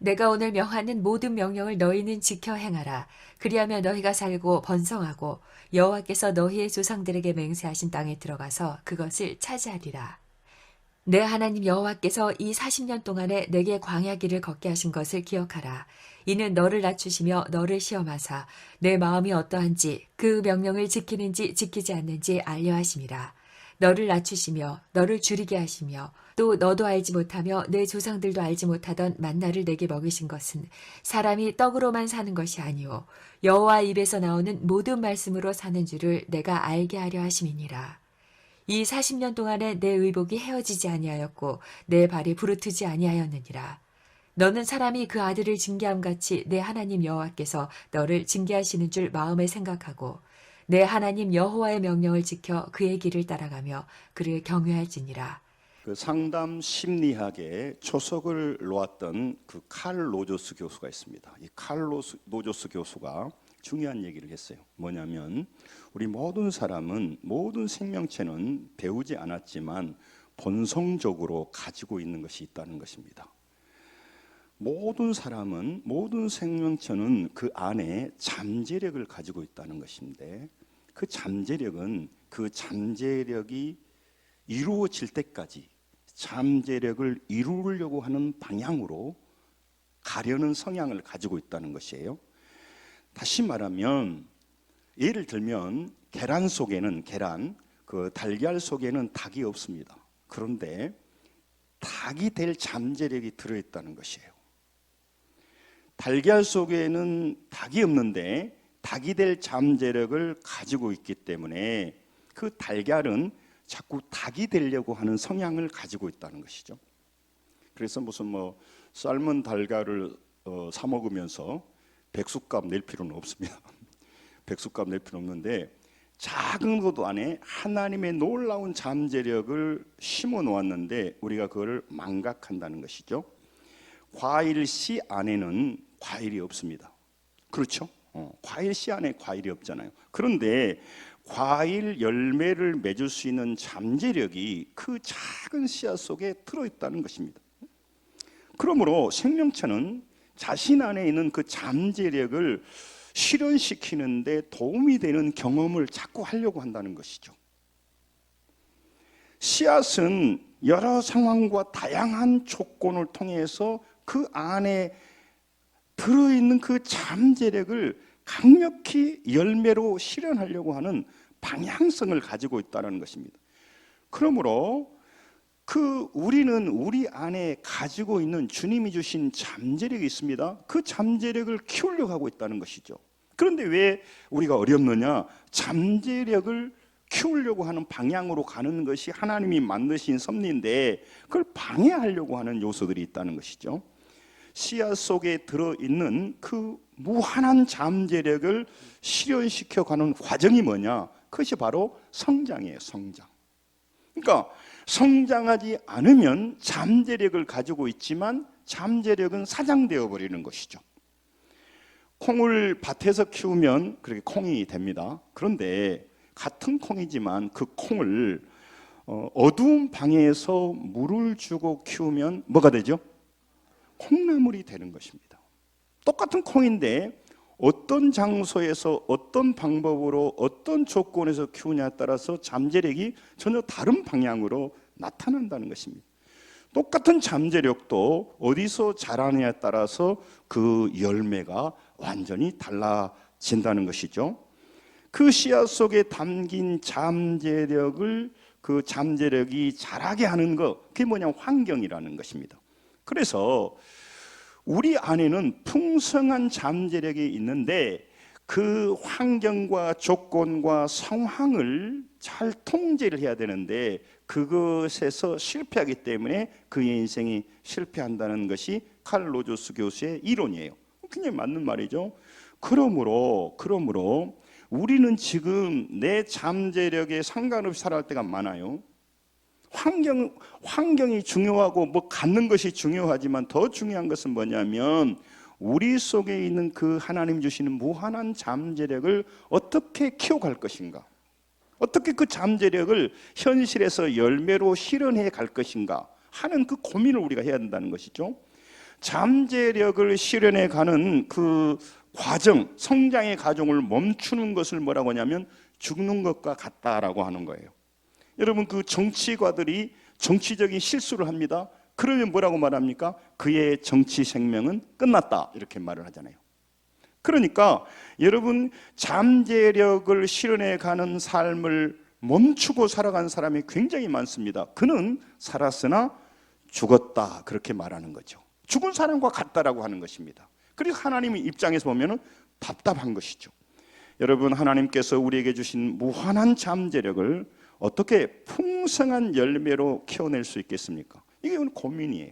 내가 오늘 명하는 모든 명령을 너희는 지켜 행하라. 그리하면 너희가 살고 번성하고 여호와께서 너희의 조상들에게 맹세하신 땅에 들어가서 그것을 차지하리라. 내 하나님 여호와께서 이 40년 동안에 내게 광야 길을 걷게 하신 것을 기억하라. 이는 너를 낮추시며 너를 시험하사 내 마음이 어떠한지 그 명령을 지키는지 지키지 않는지 알려 하심이라. 너를 낮추시며 너를 줄이게 하시며 또 너도 알지 못하며 내 조상들도 알지 못하던 만나를 내게 먹이신 것은 사람이 떡으로만 사는 것이 아니오 여호와 입에서 나오는 모든 말씀으로 사는 줄을 내가 알게 하려 하심이니라. 이 40년 동안에 내 의복이 헤어지지 아니하였고 내 발이 부르트지 아니하였느니라. 너는 사람이 그 아들을 징계함 같이 내 하나님 여호와께서 너를 징계하시는 줄 마음에 생각하고 내 하나님 여호와의 명령을 지켜 그의 길을 따라가며 그를 경외할지니라. 그 상담 심리학에 초석을 놓았던 그 칼 로저스 교수가 있습니다. 이 칼 로저스 교수가 중요한 얘기를 했어요. 뭐냐면 우리 모든 사람은, 모든 생명체는 배우지 않았지만 본성적으로 가지고 있는 것이 있다는 것입니다. 모든 사람은, 모든 생명체는 그 안에 잠재력을 가지고 있다는 것인데, 그 잠재력은 그 잠재력이 이루어질 때까지 잠재력을 이루려고 하는 방향으로 가려는 성향을 가지고 있다는 것이에요. 다시 말하면, 예를 들면 계란 속에는, 그 달걀 속에는 닭이 없습니다. 그런데 닭이 될 잠재력이 들어있다는 것이에요. 달걀 속에는 닭이 없는데 닭이 될 잠재력을 가지고 있기 때문에 그 달걀은 자꾸 닭이 되려고 하는 성향을 가지고 있다는 것이죠. 그래서 무슨 삶은 달걀을 사 먹으면서 백숙값 낼 필요는 없습니다. 백숙값 낼 필요는 없는데 작은 것 안에 하나님의 놀라운 잠재력을 심어 놓았는데 우리가 그걸 망각한다는 것이죠. 과일 씨 안에는 과일이 없습니다. 그렇죠? 과일 씨 안에 과일이 없잖아요. 그런데 과일 열매를 맺을 수 있는 잠재력이 그 작은 씨앗 속에 들어있다는 것입니다. 그러므로 생명체는 자신 안에 있는 그 잠재력을 실현시키는데 도움이 되는 경험을 자꾸 하려고 한다는 것이죠. 씨앗은 여러 상황과 다양한 조건을 통해서 그 안에 들어있는 그 잠재력을 강력히 열매로 실현하려고 하는 방향성을 가지고 있다는 것입니다. 그러므로 우리는 우리 안에 가지고 있는 주님이 주신 잠재력이 있습니다. 그 잠재력을 키우려고 하고 있다는 것이죠. 그런데 왜 우리가 어렵느냐? 잠재력을 키우려고 하는 방향으로 가는 것이 하나님이 만드신 섭리인데 그걸 방해하려고 하는 요소들이 있다는 것이죠. 씨앗 속에 들어있는 그 무한한 잠재력을 실현시켜가는 과정이 뭐냐? 그것이 바로 성장이에요. 성장. 그러니까 성장하지 않으면 잠재력을 가지고 있지만 잠재력은 사장되어 버리는 것이죠. 콩을 밭에서 키우면 그렇게 콩이 됩니다. 그런데 같은 콩이지만 그 콩을 어두운 방에서 물을 주고 키우면 뭐가 되죠? 콩나물이 되는 것입니다. 똑같은 콩인데 어떤 장소에서 어떤 방법으로 어떤 조건에서 키우냐에 따라서 잠재력이 전혀 다른 방향으로 나타난다는 것입니다. 똑같은 잠재력도 어디서 자라느냐에 따라서 그 열매가 완전히 달라진다는 것이죠. 그 씨앗 속에 담긴 잠재력을, 그 잠재력이 자라게 하는 것, 그게 뭐냐면 환경이라는 것입니다. 그래서 우리 안에는 풍성한 잠재력이 있는데 그 환경과 조건과 상황을 잘 통제를 해야 되는데 그것에서 실패하기 때문에 그의 인생이 실패한다는 것이 칼 로저스 교수의 이론이에요. 굉장히 맞는 말이죠. 그러므로 우리는 지금 내 잠재력에 상관없이 살아갈 때가 많아요. 환경이 중요하고 갖는 것이 중요하지만 더 중요한 것은 뭐냐면 우리 속에 있는 그 하나님 주시는 무한한 잠재력을 어떻게 키워갈 것인가, 어떻게 그 잠재력을 현실에서 열매로 실현해 갈 것인가 하는 그 고민을 우리가 해야 된다는 것이죠. 잠재력을 실현해 가는 그 과정, 성장의 과정을 멈추는 것을 뭐라고 하냐면 죽는 것과 같다라고 하는 거예요. 여러분, 그 정치가들이 정치적인 실수를 합니다. 그러면 뭐라고 말합니까? 그의 정치 생명은 끝났다, 이렇게 말을 하잖아요. 그러니까 여러분, 잠재력을 실현해 가는 삶을 멈추고 살아간 사람이 굉장히 많습니다. 그는 살았으나 죽었다, 그렇게 말하는 거죠. 죽은 사람과 같다라고 하는 것입니다. 그리고 하나님의 입장에서 보면 답답한 것이죠. 여러분, 하나님께서 우리에게 주신 무한한 잠재력을 어떻게 풍성한 열매로 키워낼 수 있겠습니까? 이게 고민이에요.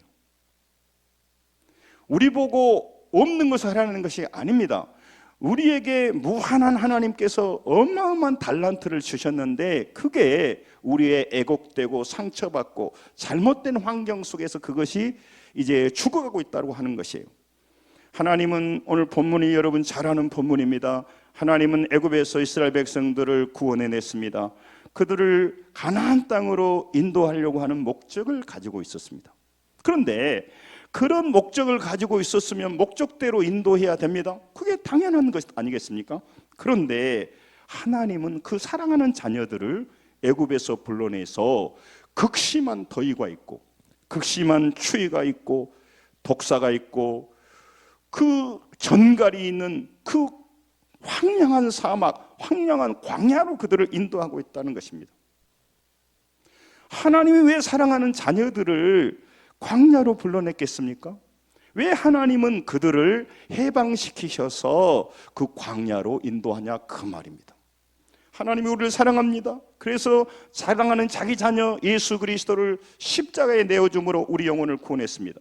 우리 보고 없는 것을 하라는 것이 아닙니다. 우리에게 무한한 하나님께서 어마어마한 달란트를 주셨는데 그게 우리의 애곡되고 상처받고 잘못된 환경 속에서 그것이 이제 죽어가고 있다고 하는 것이에요. 하나님은, 오늘 본문이 여러분 잘 아는 본문입니다. 하나님은 애굽에서 이스라엘 백성들을 구원해냈습니다. 그들을 가나안 땅으로 인도하려고 하는 목적을 가지고 있었습니다. 그런데 그런 목적을 가지고 있었으면 목적대로 인도해야 됩니다. 그게 당연한 것 아니겠습니까? 그런데 하나님은 그 사랑하는 자녀들을 애굽에서 불러내서 극심한 더위가 있고 극심한 추위가 있고 독사가 있고 그 전갈이 있는 그 황량한 사막, 황량한 광야로 그들을 인도하고 있다는 것입니다. 하나님이 왜 사랑하는 자녀들을 광야로 불러냈겠습니까? 왜 하나님은 그들을 해방시키셔서 그 광야로 인도하냐, 그 말입니다. 하나님이 우리를 사랑합니다. 그래서 사랑하는 자기 자녀 예수 그리스도를 십자가에 내어줌으로 우리 영혼을 구원했습니다.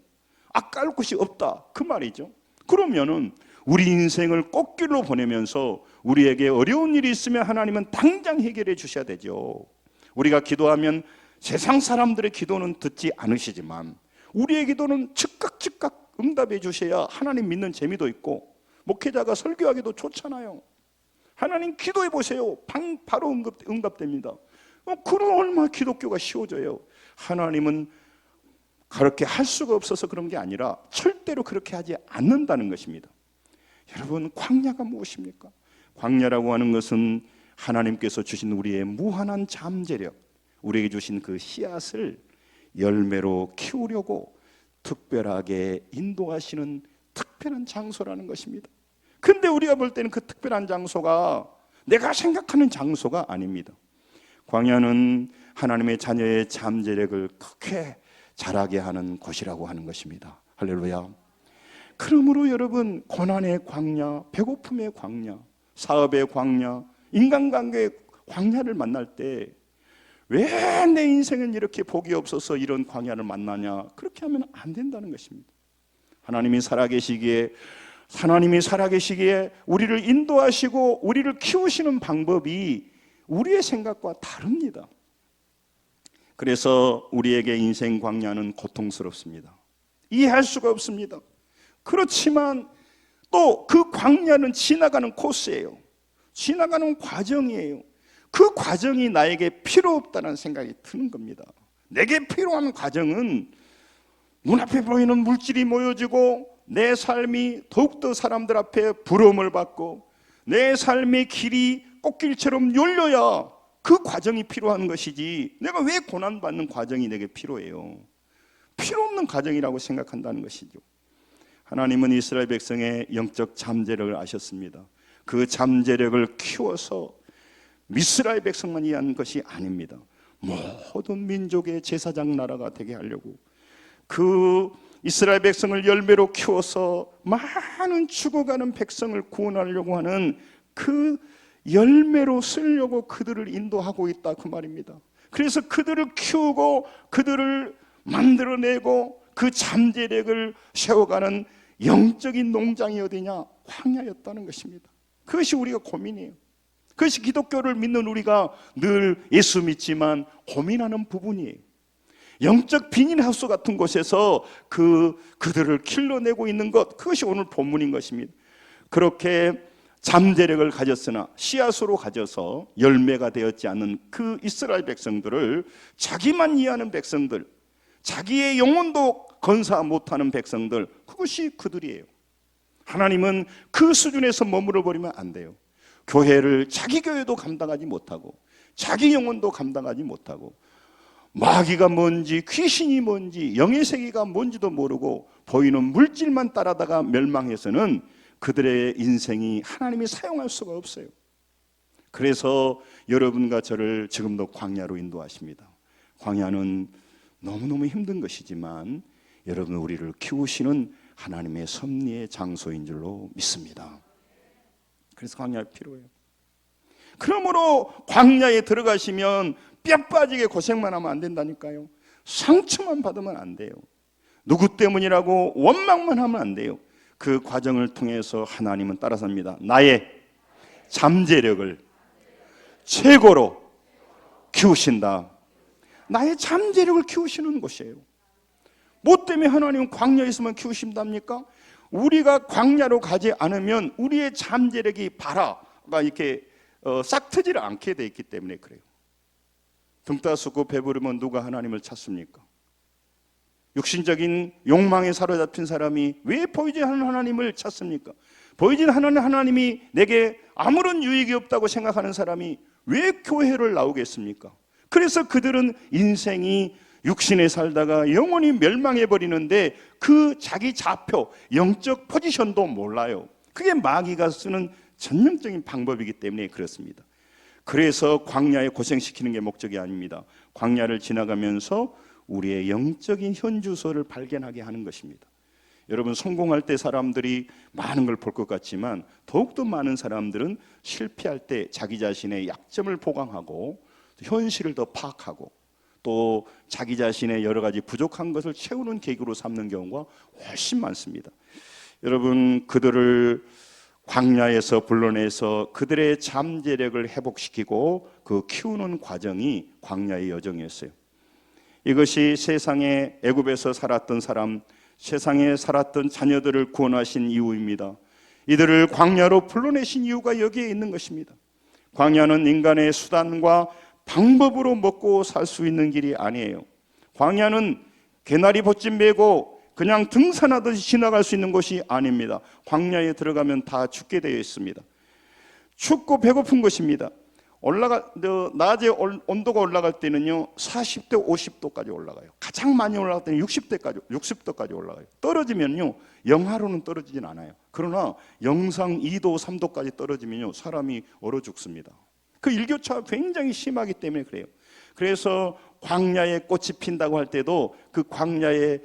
아까울 것이 없다, 그 말이죠. 그러면은 우리 인생을 꽃길로 보내면서 우리에게 어려운 일이 있으면 하나님은 당장 해결해 주셔야 되죠. 우리가 기도하면 세상 사람들의 기도는 듣지 않으시지만 우리의 기도는 즉각 응답해 주셔야 하나님 믿는 재미도 있고 목회자가 설교하기도 좋잖아요. 하나님 기도해 보세요. 바로 응답됩니다. 그럼 얼마나 기독교가 쉬워져요. 하나님은 그렇게 할 수가 없어서 그런 게 아니라 절대로 그렇게 하지 않는다는 것입니다. 여러분, 광야가 무엇입니까? 광야라고 하는 것은 하나님께서 주신 우리의 무한한 잠재력, 우리에게 주신 그 씨앗을 열매로 키우려고 특별하게 인도하시는 특별한 장소라는 것입니다. 근데 우리가 볼 때는 그 특별한 장소가 내가 생각하는 장소가 아닙니다. 광야는 하나님의 자녀의 잠재력을 크게 자라게 하는 곳이라고 하는 것입니다. 할렐루야. 그러므로 여러분, 고난의 광야, 배고픔의 광야, 사업의 광야, 인간관계의 광야를 만날 때 왜 내 인생은 이렇게 복이 없어서 이런 광야를 만나냐, 그렇게 하면 안 된다는 것입니다. 하나님이 살아계시기에 우리를 인도하시고 우리를 키우시는 방법이 우리의 생각과 다릅니다. 그래서 우리에게 인생 광야는 고통스럽습니다. 이해할 수가 없습니다. 그렇지만 또 그 광야는 지나가는 코스예요. 지나가는 과정이에요. 그 과정이 나에게 필요 없다는 생각이 드는 겁니다. 내게 필요한 과정은 눈앞에 보이는 물질이 모여지고 내 삶이 더욱더 사람들 앞에 부러움을 받고 내 삶의 길이 꽃길처럼 열려야 그 과정이 필요한 것이지, 내가 왜 고난받는 과정이 내게 필요해요? 필요 없는 과정이라고 생각한다는 것이죠. 하나님은 이스라엘 백성의 영적 잠재력을 아셨습니다. 그 잠재력을 키워서 이스라엘 백성만 위한 것이 아닙니다. 모든 민족의 제사장 나라가 되게 하려고 그 이스라엘 백성을 열매로 키워서 많은 죽어가는 백성을 구원하려고 하는 그 열매로 쓰려고 그들을 인도하고 있다, 그 말입니다. 그래서 그들을 키우고 그들을 만들어내고 그 잠재력을 세워가는 영적인 농장이 어디냐? 광야였다는 것입니다. 그것이 우리가 고민이에요. 그것이 기독교를 믿는 우리가 늘 예수 믿지만 고민하는 부분이에요. 영적 비닐하우스 같은 곳에서 그들을 길러내고 있는 것, 그것이 오늘 본문인 것입니다. 그렇게 잠재력을 가졌으나 씨앗으로 가져서 열매가 되었지 않은 그 이스라엘 백성들을 자기만 이해하는 백성들, 자기의 영혼도 건사 못하는 백성들, 그것이 그들이에요. 하나님은 그 수준에서 머물러 버리면 안 돼요. 교회를, 자기 교회도 감당하지 못하고 자기 영혼도 감당하지 못하고 마귀가 뭔지 귀신이 뭔지 영의 세계가 뭔지도 모르고 보이는 물질만 따라다가 멸망해서는 그들의 인생이 하나님이 사용할 수가 없어요. 그래서 여러분과 저를 지금도 광야로 인도하십니다. 광야는 너무너무 힘든 것이지만 여러분, 우리를 키우시는 하나님의 섭리의 장소인 줄로 믿습니다. 그래서 광야가 필요해요. 그러므로 광야에 들어가시면 뼈 빠지게 고생만 하면 안 된다니까요. 상처만 받으면 안 돼요. 누구 때문이라고 원망만 하면 안 돼요. 그 과정을 통해서 하나님은 따라삽니다. 나의 잠재력을 최고로 키우신다. 나의 잠재력을 키우시는 것이에요. 뭐 때문에 하나님은 광야에서만 키우신답니까? 우리가 광야로 가지 않으면 우리의 잠재력이 발화가 이렇게 싹 트지를 않게 돼 있기 때문에 그래요. 등 따숩고 배부르면 누가 하나님을 찾습니까? 육신적인 욕망에 사로잡힌 사람이 왜 보이지 않는 하나님을 찾습니까? 보이지 않는 하나님이 내게 아무런 유익이 없다고 생각하는 사람이 왜 교회를 나오겠습니까? 그래서 그들은 인생이 육신에 살다가 영원히 멸망해 버리는데 그 자기 좌표, 영적 포지션도 몰라요. 그게 마귀가 쓰는 전형적인 방법이기 때문에 그렇습니다. 그래서 광야에 고생시키는 게 목적이 아닙니다. 광야를 지나가면서 우리의 영적인 현주소를 발견하게 하는 것입니다. 여러분, 성공할 때 사람들이 많은 걸 볼 것 같지만 더욱더 많은 사람들은 실패할 때 자기 자신의 약점을 보강하고 현실을 더 파악하고 또 자기 자신의 여러 가지 부족한 것을 채우는 계기로 삼는 경우가 훨씬 많습니다. 여러분, 그들을 광야에서 불러내서 그들의 잠재력을 회복시키고 그 키우는 과정이 광야의 여정이었어요. 이것이 세상에 애굽에서 살았던 사람, 세상에 살았던 자녀들을 구원하신 이유입니다. 이들을 광야로 불러내신 이유가 여기에 있는 것입니다. 광야는 인간의 수단과 방법으로 먹고 살 수 있는 길이 아니에요. 광야는 개나리 벗집 메고 그냥 등산하듯이 지나갈 수 있는 곳이 아닙니다. 광야에 들어가면 다 죽게 되어 있습니다. 춥고 배고픈 것입니다. 낮에 온도가 올라갈 때는요 40도 50도까지 올라가요. 가장 많이 올라갈 때는 60도까지 올라가요. 떨어지면요 영하로는 떨어지진 않아요. 그러나 영상 2도 3도까지 떨어지면요 사람이 얼어 죽습니다. 그 일교차가 굉장히 심하기 때문에 그래요. 그래서 광야에 꽃이 핀다고 할 때도 그 광야에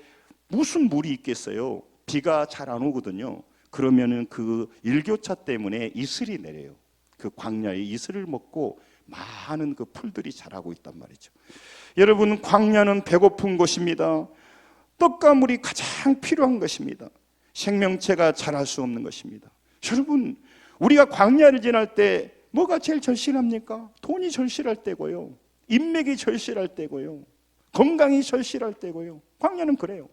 무슨 물이 있겠어요? 비가 잘 안 오거든요. 그러면은 그 일교차 때문에 이슬이 내려요. 그 광야의 이슬을 먹고 많은 그 풀들이 자라고 있단 말이죠. 여러분, 광야는 배고픈 곳입니다. 떡과 물이 가장 필요한 것입니다. 생명체가 자랄 수 없는 것입니다. 여러분, 우리가 광야를 지날 때 뭐가 제일 절실합니까? 돈이 절실할 때고요, 인맥이 절실할 때고요, 건강이 절실할 때고요. 광야는 그래요.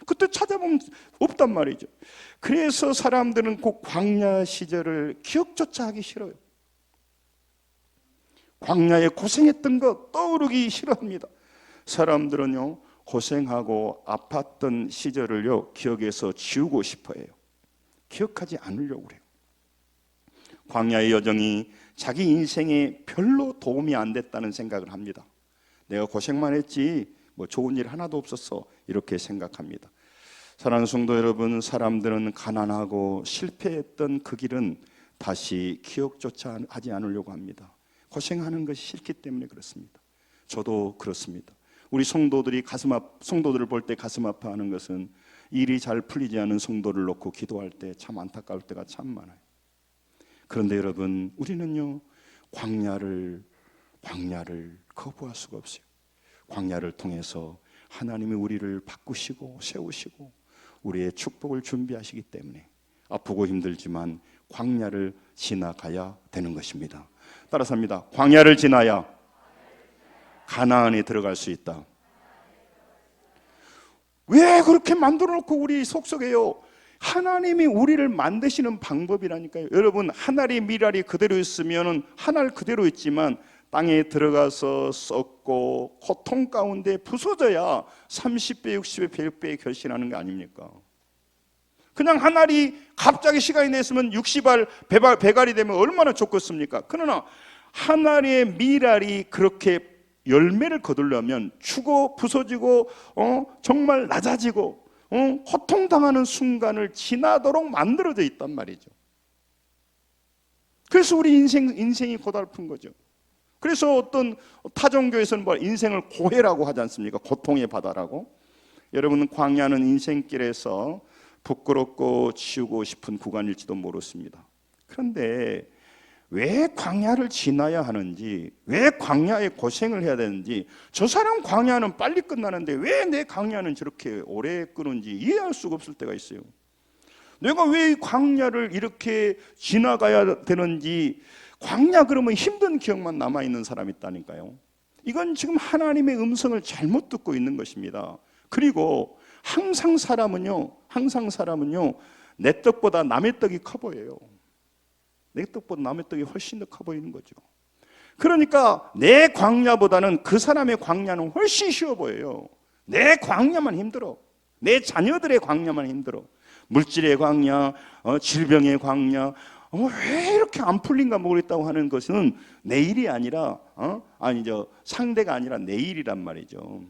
그때 찾아보면 없단 말이죠. 그래서 사람들은 꼭 광야 시절을 기억조차 하기 싫어요. 광야에 고생했던 거 떠오르기 싫어합니다. 사람들은요 고생하고 아팠던 시절을요 기억에서 지우고 싶어해요. 기억하지 않으려고 그래요. 광야의 여정이 자기 인생에 별로 도움이 안 됐다는 생각을 합니다. 내가 고생만 했지 뭐 좋은 일 하나도 없었어, 이렇게 생각합니다. 사랑하는 성도 여러분, 사람들은 가난하고 실패했던 그 길은 다시 기억조차 하지 않으려고 합니다. 고생하는 것이 싫기 때문에 그렇습니다. 저도 그렇습니다. 우리 성도들을 볼 때 가슴 아파하는 것은 일이 잘 풀리지 않은 성도를 놓고 기도할 때 참 안타까울 때가 참 많아요. 그런데 여러분, 우리는요 광야를 거부할 수가 없어요. 광야를 통해서 하나님이 우리를 바꾸시고 세우시고 우리의 축복을 준비하시기 때문에 아프고 힘들지만 광야를 지나가야 되는 것입니다. 따라서 합니다. 광야를 지나야 가나안에 들어갈 수 있다. 왜 그렇게 만들어 놓고 우리 속속해요? 하나님이 우리를 만드시는 방법이라니까요. 여러분, 하늘이 미랄이 그대로 있으면 하늘 그대로 있지만 땅에 들어가서 썩고 고통 가운데 부서져야 30배, 60배, 100배에 결실하는 거 아닙니까? 그냥 한 알이 갑자기 시간이 됐으면 60알, 100알이 되면 얼마나 좋겠습니까? 그러나 한 알의 밀알이 그렇게 열매를 거두려면 죽어 부서지고 정말 낮아지고 고통당하는 순간을 지나도록 만들어져 있단 말이죠. 그래서 우리 인생이 고달픈 거죠. 그래서 어떤 타종교에서는 뭐 인생을 고해라고 하지 않습니까? 고통의 바다라고. 여러분, 광야는 인생길에서 부끄럽고 치우고 싶은 구간일지도 모르겠습니다. 그런데 왜 광야를 지나야 하는지, 왜 광야에 고생을 해야 되는지, 저 사람 광야는 빨리 끝나는데 왜 내 광야는 저렇게 오래 끄는지 이해할 수가 없을 때가 있어요. 내가 왜 광야를 이렇게 지나가야 되는지, 광야 그러면 힘든 기억만 남아있는 사람이 있다니까요. 이건 지금 하나님의 음성을 잘못 듣고 있는 것입니다. 그리고 항상 사람은요 내 떡보다 남의 떡이 커 보여요. 내 떡보다 남의 떡이 훨씬 더 커 보이는 거죠. 그러니까 내 광야보다는 그 사람의 광야는 훨씬 쉬워 보여요. 내 광야만 힘들어. 내 자녀들의 광야만 힘들어. 물질의 광야, 질병의 광야, 왜 이렇게 안 풀린가 모르겠다고 하는 것은 내 일이 아니라 상대가 아니라 내 일이란 말이죠.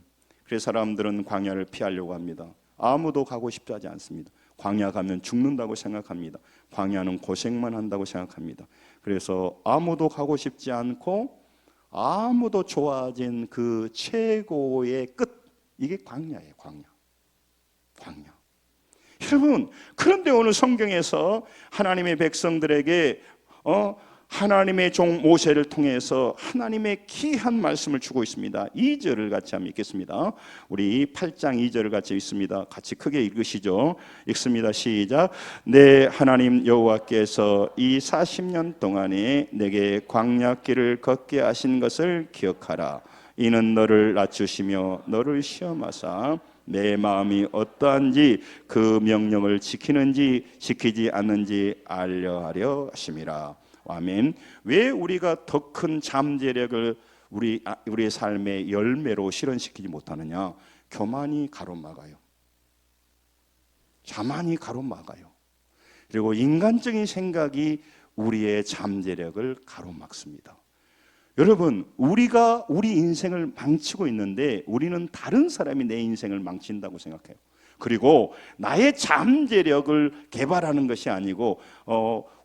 그래서 사람들은 광야를 피하려고 합니다. 아무도 가고 싶지 하지 않습니다. 광야 가면 죽는다고 생각합니다. 광야는 고생만 한다고 생각합니다. 그래서 아무도 가고 싶지 않고 아무도 좋아진 그 최고의 끝, 이게 광야예요. 광야. 여러분, 그런데 오늘 성경에서 하나님의 백성들에게 하나님의 종 모세를 통해서 하나님의 귀한 말씀을 주고 있습니다. 2절을 같이 한번 읽겠습니다. 우리 8장 2절을 같이 읽습니다. 같이 크게 읽으시죠. 읽습니다. 시작. 내 하나님 여호와께서 이 40년 동안에 내게 광야길을 걷게 하신 것을 기억하라. 이는 너를 낮추시며 너를 시험하사 내 마음이 어떠한지 그 명령을 지키는지 지키지 않는지 알려하려 하심이라. 아멘. 왜 우리가 더 큰 잠재력을 우리의 삶의 열매로 실현시키지 못하느냐? 교만이 가로막아요. 자만이 가로막아요. 그리고 인간적인 생각이 우리의 잠재력을 가로막습니다. 여러분, 우리가 우리 인생을 망치고 있는데 우리는 다른 사람이 내 인생을 망친다고 생각해요. 그리고 나의 잠재력을 개발하는 것이 아니고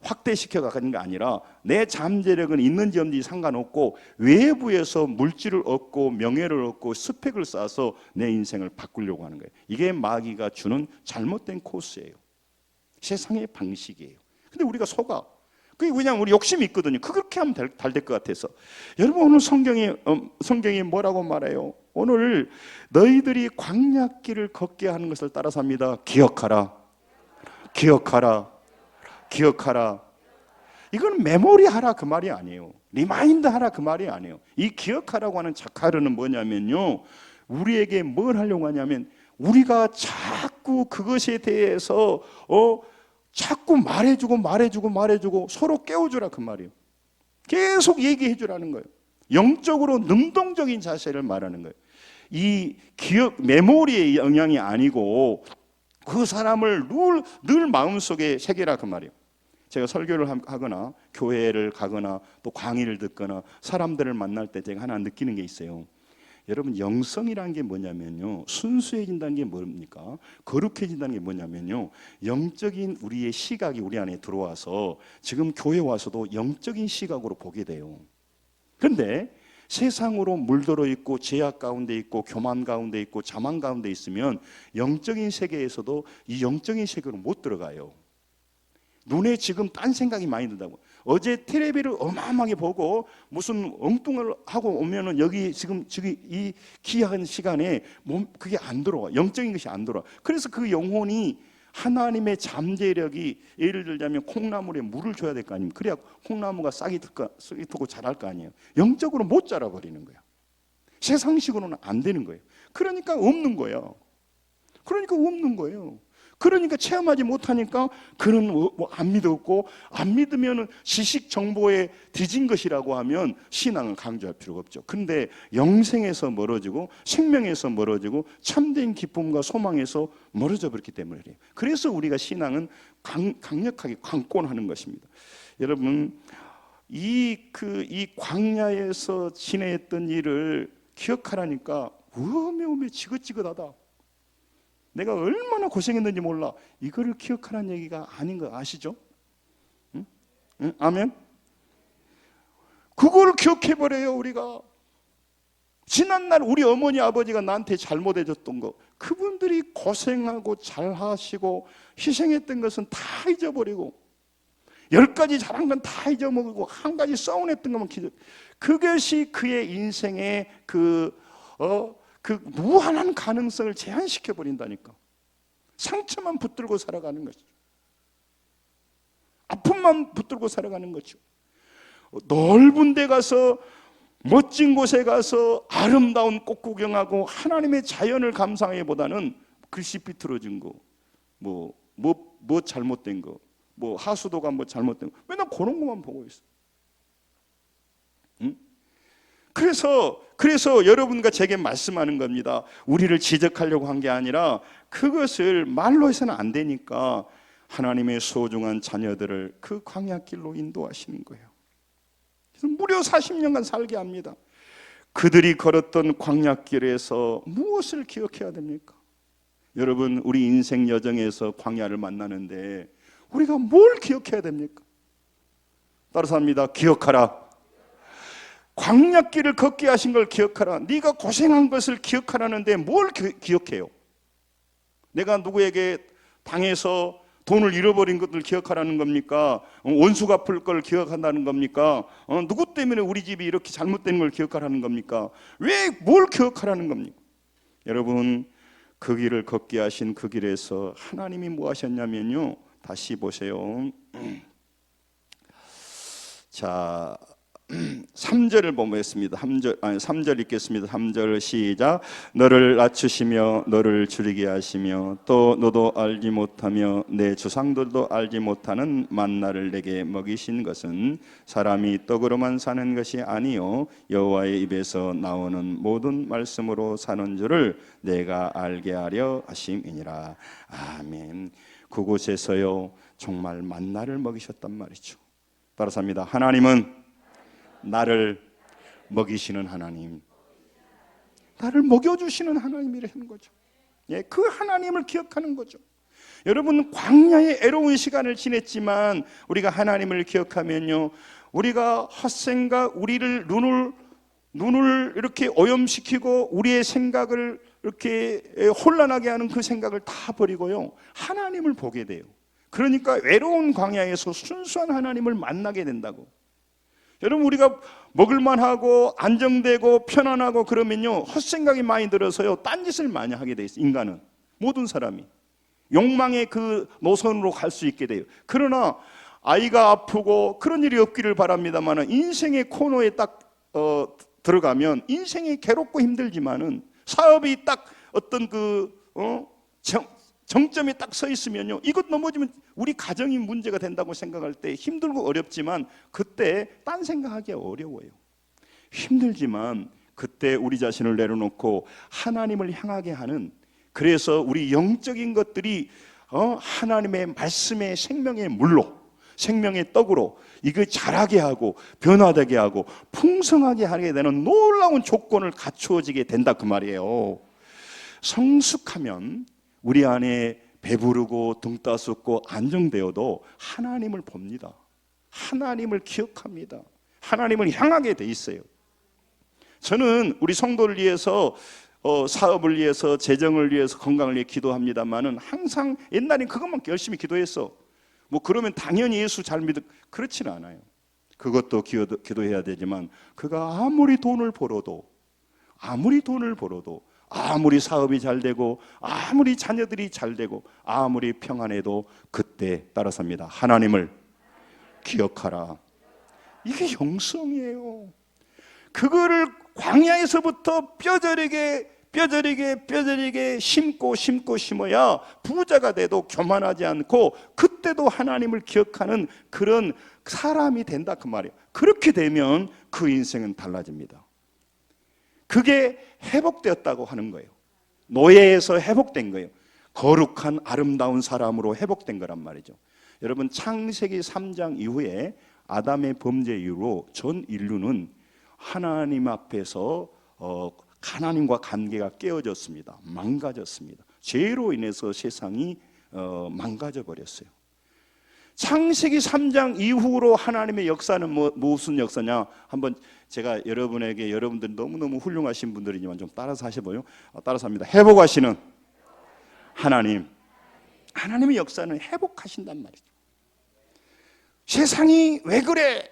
확대시켜 가는 게 아니라 내 잠재력은 있는지 없는지 상관없고 외부에서 물질을 얻고 명예를 얻고 스펙을 쌓아서 내 인생을 바꾸려고 하는 거예요. 이게 마귀가 주는 잘못된 코스예요. 세상의 방식이에요. 근데 우리가 속아. 그게 그냥 우리 욕심이 있거든요. 그렇게 하면 잘 될 것 같아서. 여러분, 오늘 성경이 뭐라고 말해요? 오늘 너희들이 광야길을 걷게 하는 것을 따라서 합니다. 기억하라. 이건 메모리하라 그 말이 아니에요. 리마인드하라 그 말이 아니에요. 이 기억하라고 하는 자카르는 뭐냐면요, 우리에게 뭘 하려고 하냐면 우리가 자꾸 그것에 대해서 자꾸 말해주고 서로 깨워주라 그 말이에요. 계속 얘기해 주라는 거예요. 영적으로 능동적인 자세를 말하는 거예요. 이 기억, 메모리의 영향이 아니고 그 사람을 늘 마음속에 새기라 그 말이에요. 제가 설교를 하거나 교회를 가거나 또 강의를 듣거나 사람들을 만날 때 제가 하나 느끼는 게 있어요. 여러분, 영성이라는 게 뭐냐면요, 순수해진다는 게 뭡니까? 거룩해진다는 게 뭐냐면요, 영적인 우리의 시각이 우리 안에 들어와서 지금 교회 와서도 영적인 시각으로 보게 돼요. 그런데 세상으로 물들어 있고 죄악 가운데 있고 교만 가운데 있고 자만 가운데 있으면 영적인 세계에서도 이 영적인 세계로 못 들어가요. 눈에 지금 딴 생각이 많이 든다고. 어제 텔레비를 어마어마하게 보고 무슨 엉뚱을 하고 오면은 여기 지금 이 귀한 시간에 그게 안 들어와. 영적인 것이 안 들어와. 그래서 그 영혼이 하나님의 잠재력이, 예를 들자면 콩나물에 물을 줘야 될 거 아닙니까? 그래야 콩나무가 싹이 트고 자랄 거 아니에요. 영적으로 못 자라버리는 거야. 세상식으로는 안 되는 거예요. 그러니까 없는 거예요. 그러니까 체험하지 못하니까 그는 안 믿었고, 안 믿으면 지식 정보에 뒤진 것이라고 하면 신앙을 강조할 필요가 없죠. 그런데 영생에서 멀어지고 생명에서 멀어지고 참된 기쁨과 소망에서 멀어져 버렸기 때문에 그래요. 그래서 우리가 신앙은 강력하게 강권하는 것입니다. 여러분, 이 광야에서 지내했던 일을 기억하라니까 우메우메 지긋지긋하다. 내가 얼마나 고생했는지 몰라. 이거를 기억하라는 얘기가 아닌 거 아시죠? 응? 응? 아멘? 그걸 기억해버려요. 우리가 지난날 우리 어머니 아버지가 나한테 잘못해줬던 거, 그분들이 고생하고 잘하시고 희생했던 것은 다 잊어버리고, 10가지 잘한 건 다 잊어먹고 한 가지 서운했던 것만 기억. 그것이 그의 인생의 그 무한한 가능성을 제한시켜 버린다니까. 상처만 붙들고 살아가는 것이죠. 아픔만 붙들고 살아가는 거죠. 넓은 데 가서, 멋진 곳에 가서 아름다운 꽃 구경하고 하나님의 자연을 감상하기보다는 글씨 삐뚤어진 거, 뭐 잘못된 거, 뭐 하수도가 뭐 잘못된 거, 맨날 그런 것만 보고 있어. 응? 그래서 여러분과 제게 말씀하는 겁니다. 우리를 지적하려고 한 게 아니라 그것을 말로 해서는 안 되니까 하나님의 소중한 자녀들을 그 광야길로 인도하시는 거예요. 그래서 무려 40년간 살게 합니다. 그들이 걸었던 광야길에서 무엇을 기억해야 됩니까? 여러분, 우리 인생 여정에서 광야를 만나는데 우리가 뭘 기억해야 됩니까? 따라서 합니다. 기억하라. 광야길을 걷게 하신 걸 기억하라. 네가 고생한 것을 기억하라는데 뭘 기억해요? 내가 누구에게 당해서 돈을 잃어버린 것을 기억하라는 겁니까? 원수 갚을 걸 기억한다는 겁니까? 누구 때문에 우리 집이 이렇게 잘못된 걸 기억하라는 겁니까? 왜 뭘 기억하라는 겁니까? 여러분, 그 길을 걷게 하신 그 길에서 하나님이 뭐 하셨냐면요, 다시 보세요. 자, 3절을 보겠습니다. 3절 읽겠습니다. 3절 시작. 너를 낮추시며 너를 줄이게 하시며 또 너도 알지 못하며 내 조상들도 알지 못하는 만나를 내게 먹이신 것은 사람이 떡으로만 사는 것이 아니요 여호와의 입에서 나오는 모든 말씀으로 사는 줄을 내가 알게 하려 하심이니라. 아멘. 그곳에서요 정말 만나를 먹이셨단 말이죠. 따라서 합니다. 하나님은 나를 먹이시는 하나님, 나를 먹여주시는 하나님이라는 거죠. 예, 그 하나님을 기억하는 거죠. 여러분, 광야의 애로운 시간을 지냈지만 우리가 하나님을 기억하면요, 우리가 헛생각, 우리를 눈을 이렇게 오염시키고 우리의 생각을 이렇게 혼란하게 하는 그 생각을 다 버리고요, 하나님을 보게 돼요. 그러니까 외로운 광야에서 순수한 하나님을 만나게 된다고. 여러분, 우리가 먹을만하고 안정되고 편안하고 그러면요 헛생각이 많이 들어서요 딴짓을 많이 하게 돼 있어요. 인간은, 모든 사람이 욕망의 그 노선으로 갈 수 있게 돼요. 그러나 아이가 아프고 그런 일이 없기를 바랍니다만 인생의 코너에 딱 들어가면 인생이 괴롭고 힘들지만은 사업이 딱 어떤 정점이 딱 서 있으면요, 이것 넘어지면 우리 가정이 문제가 된다고 생각할 때 힘들고 어렵지만 그때 딴 생각하기 어려워요. 힘들지만 그때 우리 자신을 내려놓고 하나님을 향하게 하는, 그래서 우리 영적인 것들이 하나님의 말씀의 생명의 물로, 생명의 떡으로 이거 자라게 하고 변화되게 하고 풍성하게 하게 되는 놀라운 조건을 갖추어지게 된다 그 말이에요. 성숙하면 우리 안에 배부르고 등 따숩고 안정되어도 하나님을 봅니다. 하나님을 기억합니다. 하나님을 향하게 돼 있어요. 저는 우리 성도를 위해서 사업을 위해서, 재정을 위해서, 건강을 위해 기도합니다만은 항상 옛날엔 그것만 열심히 기도했어. 뭐 그러면 당연히 예수 잘 그렇지는 않아요. 그것도 기도해야 되지만 그가 아무리 돈을 벌어도 아무리 사업이 잘 되고 아무리 자녀들이 잘 되고 아무리 평안해도 그때 따라섭니다. 하나님을 기억하라. 이게 영성이에요. 그거를 광야에서부터 뼈저리게 뼈저리게 심고 심어야 부자가 돼도 교만하지 않고 그때도 하나님을 기억하는 그런 사람이 된다 그 말이에요. 그렇게 되면 그 인생은 달라집니다. 그게 회복되었다고 하는 거예요. 노예에서 회복된 거예요. 거룩한 아름다운 사람으로 회복된 거란 말이죠. 여러분, 창세기 3장 이후에 아담의 범죄 이후로 전 인류는 하나님 앞에서 하나님과 관계가 깨어졌습니다. 망가졌습니다. 죄로 인해서 세상이 망가져 버렸어요. 창세기 3장 이후로 하나님의 역사는 무슨 역사냐? 한번 제가 여러분들 너무너무 훌륭하신 분들이지만 좀 따라서 하셔봐요. 따라서 합니다. 회복하시는 하나님. 하나님의 역사는 회복하신단 말이죠. 세상이 왜 그래?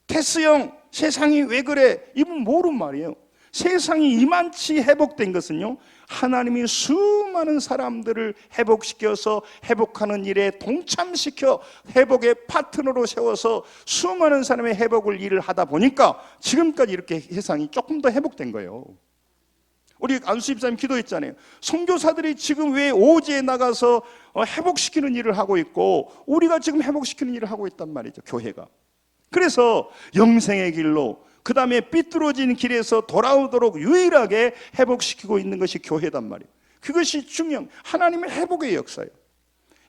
테스 형, 세상이 왜 그래? 이분 모르는 말이에요. 세상이 이만치 회복된 것은요, 하나님이 수많은 사람들을 회복시켜서 회복하는 일에 동참시켜 회복의 파트너로 세워서 수많은 사람의 회복을 일을 하다 보니까 지금까지 이렇게 세상이 조금 더 회복된 거예요. 우리 안수 집사님 기도했잖아요. 선교사들이 지금 왜 오지에 나가서 회복시키는 일을 하고 있고 우리가 지금 회복시키는 일을 하고 있단 말이죠, 교회가. 그래서 영생의 길로, 그 다음에 삐뚤어진 길에서 돌아오도록 유일하게 회복시키고 있는 것이 교회단 말이에요. 그것이 중요한 하나님의 회복의 역사예요.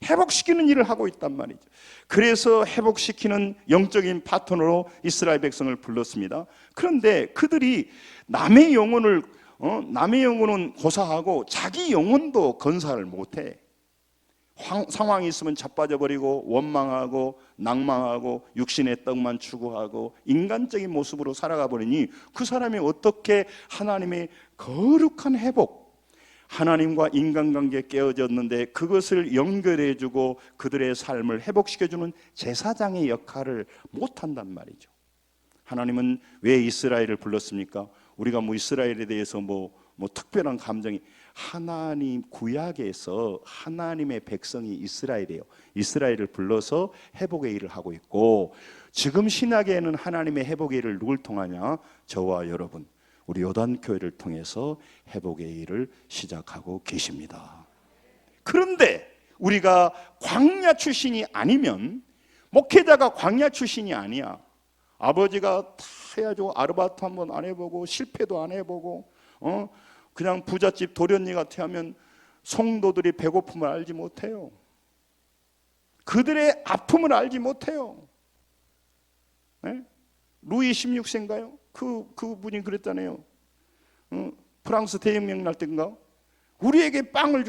회복시키는 일을 하고 있단 말이죠. 그래서 회복시키는 영적인 파트너로 이스라엘 백성을 불렀습니다. 그런데 그들이 남의 영혼은 고사하고 자기 영혼도 건사를 못해. 상황이 있으면 자빠져버리고 원망하고 낭망하고 육신의 떡만 추구하고 인간적인 모습으로 살아가 버리니 그 사람이 어떻게 하나님의 거룩한 회복, 하나님과 인간관계에 깨어졌는데 그것을 연결해주고 그들의 삶을 회복시켜주는 제사장의 역할을 못한단 말이죠. 하나님은 왜 이스라엘을 불렀습니까? 우리가 이스라엘에 대해서 특별한 감정이, 하나님 구약에서 하나님의 백성이 이스라엘이에요. 이스라엘을 불러서 회복의 일을 하고 있고, 지금 신약에는 하나님의 회복의 일을 누굴 통하냐? 저와 여러분, 우리 요단교회를 통해서 회복의 일을 시작하고 계십니다. 그런데 우리가 광야 출신이 아니면, 목회자가 광야 출신이 아니야, 아버지가 다 해가지고 아르바이트 한번 안 해보고 실패도 안 해보고 그냥 부잣집 도련님 같아 하면 성도들이 배고픔을 알지 못해요. 그들의 아픔을 알지 못해요. 네? 루이 16세인가요? 그분이 그랬잖아요. 프랑스 대혁명 날 때인가? 우리에게 빵을